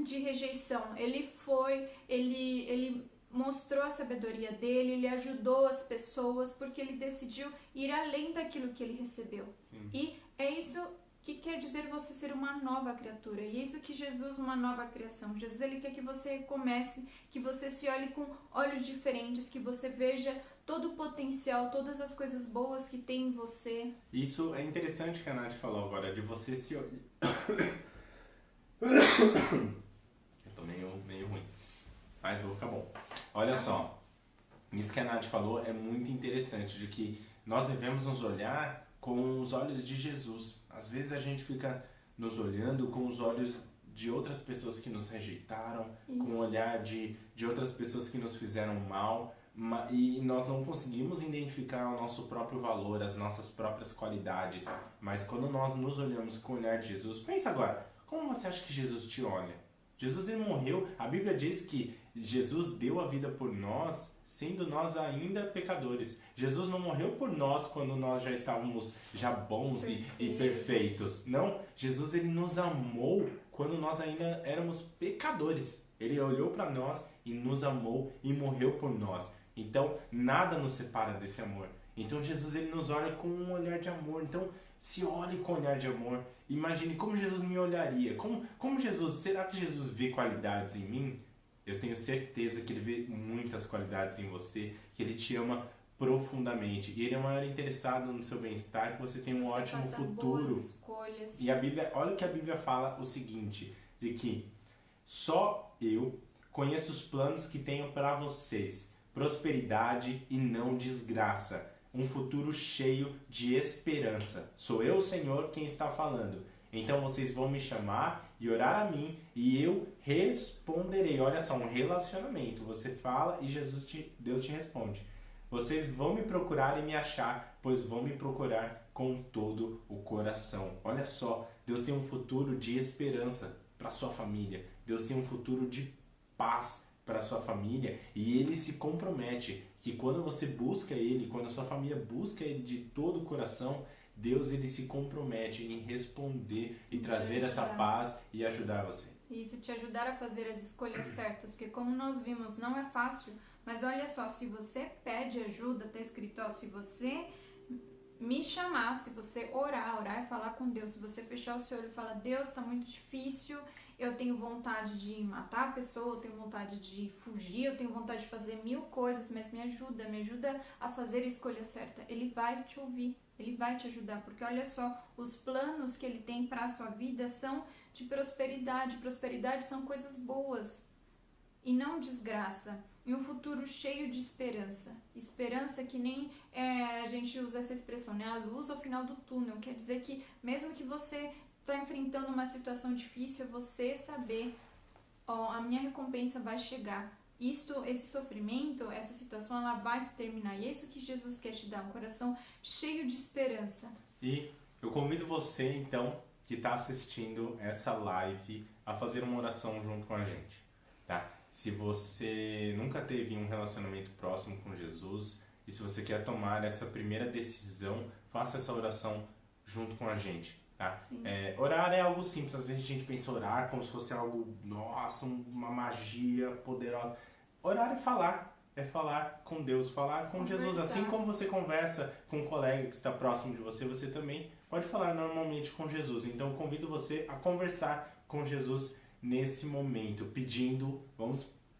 de rejeição. Ele mostrou a sabedoria dele, ele ajudou as pessoas, porque ele decidiu ir além daquilo que ele recebeu. Sim. E é isso que quer dizer você ser uma nova criatura. E é isso que Jesus, uma nova criação. Jesus, ele quer que você comece, que você se olhe com olhos diferentes, que você veja todo o potencial, todas as coisas boas que tem em você. Isso é interessante que a Nath falou agora, de você se olhar... Eu tô meio ruim, mas vou ficar bom. Olha só, isso que a Nath falou é muito interessante, de que nós devemos nos olhar com os olhos de Jesus. Às vezes a gente fica nos olhando com os olhos de outras pessoas que nos rejeitaram, com o olhar de outras pessoas que nos fizeram mal, e nós não conseguimos identificar o nosso próprio valor, as nossas próprias qualidades, mas quando nós nos olhamos com o olhar de Jesus, pensa agora, como você acha que Jesus te olha? Jesus, ele morreu, a Bíblia diz que Jesus deu a vida por nós, sendo nós ainda pecadores. Jesus não morreu por nós quando nós já estávamos já bons e perfeitos. Não, Jesus, ele nos amou quando nós ainda éramos pecadores. Ele olhou para nós e nos amou e morreu por nós. Então, nada nos separa desse amor. Então, Jesus, ele nos olha com um olhar de amor. Então, se olhe com um olhar de amor. Imagine como Jesus me olharia. Como Jesus, será que Jesus vê qualidades em mim? Eu tenho certeza que ele vê muitas qualidades em você, que ele te ama profundamente. E ele é o maior interessado no seu bem-estar, que você tenha um ótimo futuro. Boas escolhas. E a Bíblia, olha o que a Bíblia fala o seguinte, de que só eu conheço os planos que tenho para vocês, prosperidade e não desgraça, um futuro cheio de esperança. Sou eu, Senhor, quem está falando. Então vocês vão me chamar e orar a mim e eu responderei. Olha só, um relacionamento. Você fala e Deus te responde. Vocês vão me procurar e me achar, pois vão me procurar com todo o coração. Olha só, Deus tem um futuro de esperança para sua família. Deus tem um futuro de paz para sua família e Ele se compromete que quando você busca Ele, quando a sua família busca Ele de todo o coração, Deus, ele se compromete em responder e trazer essa paz e ajudar você. Isso, te ajudar a fazer as escolhas certas, porque como nós vimos, não é fácil, mas olha só, se você pede ajuda, tá escrito, ó, se você me chamar, se você orar e falar com Deus, se você fechar o seu olho e falar, Deus, tá muito difícil, eu tenho vontade de matar a pessoa, eu tenho vontade de fugir, eu tenho vontade de fazer 1000 coisas, mas me ajuda a fazer a escolha certa. Ele vai te ouvir, ele vai te ajudar, porque olha só, os planos que ele tem para a sua vida são de prosperidade. Prosperidade são coisas boas e não desgraça. E um futuro cheio de esperança. Esperança que nem a gente usa essa expressão, né? A luz ao final do túnel. Quer dizer que mesmo que você está enfrentando uma situação difícil, é você saber, ó, a minha recompensa vai chegar. Esse sofrimento, essa situação, ela vai se terminar. E é isso que Jesus quer te dar, um coração cheio de esperança. E eu convido você, então, que está assistindo essa live, a fazer uma oração junto com a gente, tá? Se você nunca teve um relacionamento próximo com Jesus e se você quer tomar essa primeira decisão, faça essa oração junto com a gente, tá? Orar é algo simples. Às vezes a gente pensa orar como se fosse algo, nossa, uma magia poderosa. Orar é falar com Deus, falar com Jesus. Assim como você conversa com um colega que está próximo de você, você também pode falar normalmente com Jesus. Então eu convido você a conversar com Jesus nesse momento, pedindo,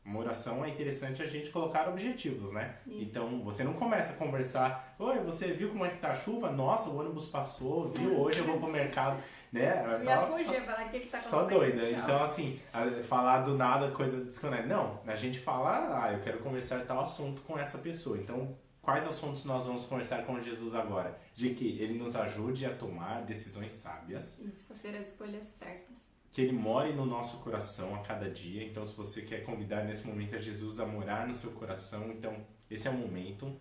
uma oração é interessante a gente colocar objetivos, né? Isso. Então, você não começa a conversar, oi, você viu como é que tá a chuva? Nossa, o ônibus passou, viu? Hoje eu vou pro mercado, né? Falar o que tá acontecendo. Só doida. Então, assim, falar do nada coisas desconectadas. Não, a gente fala, eu quero conversar tal assunto com essa pessoa. Então, quais assuntos nós vamos conversar com Jesus agora? De que ele nos ajude a tomar decisões sábias. Isso, fazer as escolhas certas. Que ele more no nosso coração a cada dia. Então, se você quer convidar nesse momento a Jesus a morar no seu coração, então esse é o momento.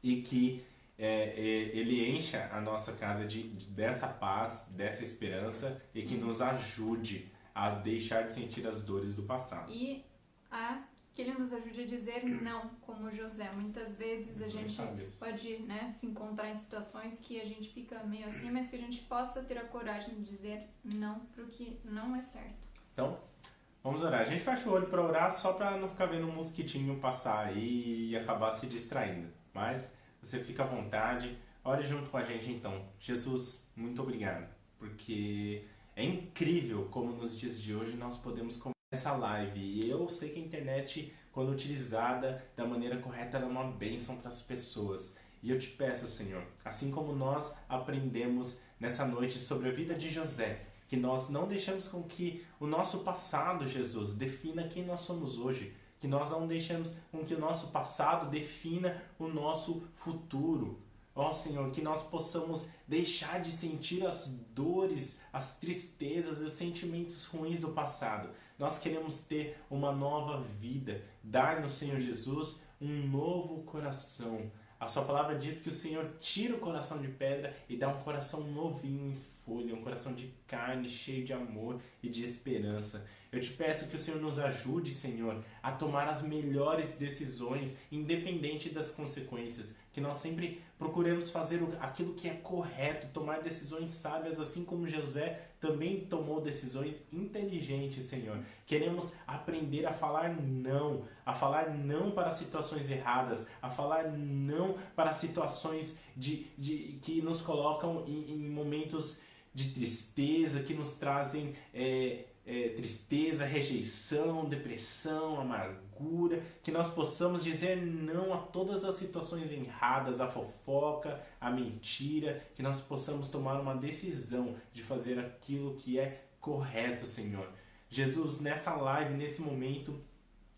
E que ele encha a nossa casa dessa paz, dessa esperança e que nos ajude a deixar de sentir as dores do passado. E que ele nos ajude a dizer não, como José. Muitas vezes a gente pode, né, se encontrar em situações que a gente fica meio assim, mas que a gente possa ter a coragem de dizer não pro que não é certo. Então, vamos orar. A gente fecha o olho para orar só para não ficar vendo um mosquitinho passar aí e acabar se distraindo. Mas você fica à vontade, ore junto com a gente então. Jesus, muito obrigado, porque é incrível como nos dias de hoje nós podemos essa live. E eu sei que a internet, quando utilizada da maneira correta, ela é uma bênção para as pessoas. E eu te peço, Senhor, assim como nós aprendemos nessa noite sobre a vida de José, que nós não deixamos com que o nosso passado, Jesus, defina quem nós somos hoje. Que nós não deixamos com que o nosso passado defina o nosso futuro. Ó Senhor, que nós possamos deixar de sentir as dores, as tristezas e os sentimentos ruins do passado. Nós queremos ter uma nova vida. Dar-nos, Senhor Jesus, um novo coração. A sua palavra diz que o Senhor tira o coração de pedra e dá um coração novinho em folha, um coração de carne, cheio de amor e de esperança. Eu te peço que o Senhor nos ajude, Senhor, a tomar as melhores decisões, independente das consequências. Que nós sempre procuremos fazer aquilo que é correto, tomar decisões sábias, assim como José também tomou decisões inteligentes, Senhor. Queremos aprender a falar não para situações erradas, a falar não para situações que nos colocam em momentos de tristeza, que nos trazem tristeza, rejeição, depressão, amargura, que nós possamos dizer não a todas as situações erradas, a fofoca, a mentira, que nós possamos tomar uma decisão de fazer aquilo que é correto, Senhor. Jesus, nessa live, nesse momento,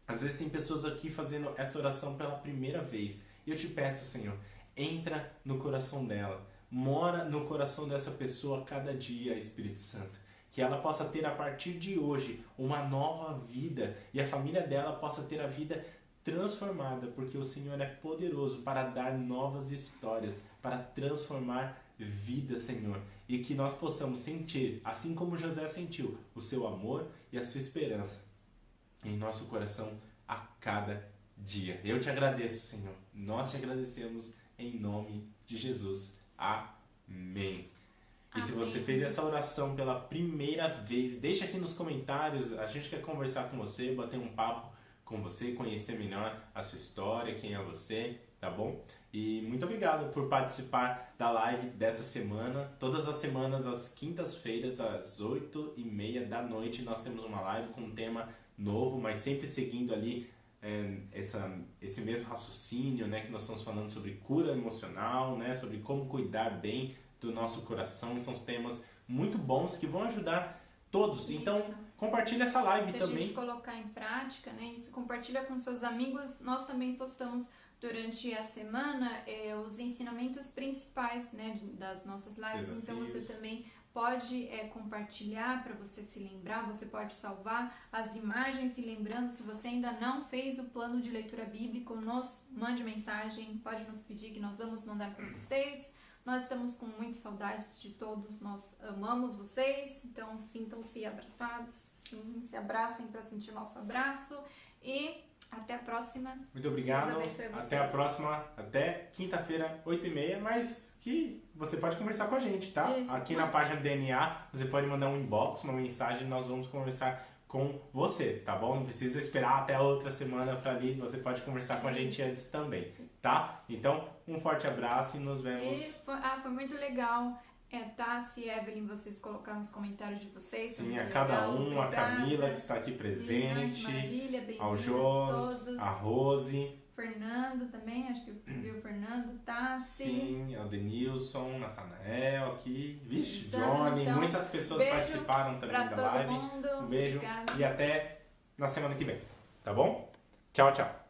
às vezes tem pessoas aqui fazendo essa oração pela primeira vez, e eu te peço, Senhor, entra no coração dela, mora no coração dessa pessoa a cada dia, Espírito Santo. Que ela possa ter a partir de hoje uma nova vida e a família dela possa ter a vida transformada, porque o Senhor é poderoso para dar novas histórias, para transformar vidas, Senhor. E que nós possamos sentir, assim como José sentiu, o seu amor e a sua esperança em nosso coração a cada dia. Eu te agradeço, Senhor. Nós te agradecemos em nome de Jesus. Amém. E se você fez essa oração pela primeira vez, deixa aqui nos comentários, a gente quer conversar com você, bater um papo com você, conhecer melhor a sua história, quem é você, tá bom? E muito obrigado por participar da live dessa semana. Todas as semanas, às quintas-feiras, às 8h30 da noite, nós temos uma live com um tema novo, mas sempre seguindo ali esse mesmo raciocínio, né, que nós estamos falando sobre cura emocional, né, sobre como cuidar bem do nosso coração. São temas muito bons que vão ajudar todos. Isso. Então, compartilha essa live também. Se a gente colocar em prática, né, isso, compartilha com seus amigos. Nós também postamos durante a semana os ensinamentos principais, né, das nossas lives. Desafios. Então, você também pode compartilhar para você se lembrar, você pode salvar as imagens, se lembrando. Se você ainda não fez o plano de leitura bíblica, nos mande mensagem, pode nos pedir que nós vamos mandar para vocês. Nós estamos com muitas saudades de todos, nós amamos vocês, então sintam-se abraçados, sim, se abracem para sentir o nosso abraço e até a próxima. Muito obrigado, até a próxima, até quinta-feira, 8h30, mas que você pode conversar com a gente, tá? Isso, aqui na página DNA, você pode mandar um inbox, uma mensagem, nós vamos conversar com você, tá bom? Não precisa esperar até a outra semana para ali, você pode conversar com a gente antes também, tá? Então, um forte abraço e nos vemos. Foi muito legal. Tassi e Evelyn, vocês colocaram nos comentários de vocês. Sim, a cada um, a Camila que está aqui presente, ao Jos, a Rose, Fernando também, acho que viu o Fernando, Tassi. Sim, o Denilson, Natanael aqui, vixe, Johnny, então, muitas pessoas participaram também da live. Um beijo e até na semana que vem, tá bom? Tchau, tchau.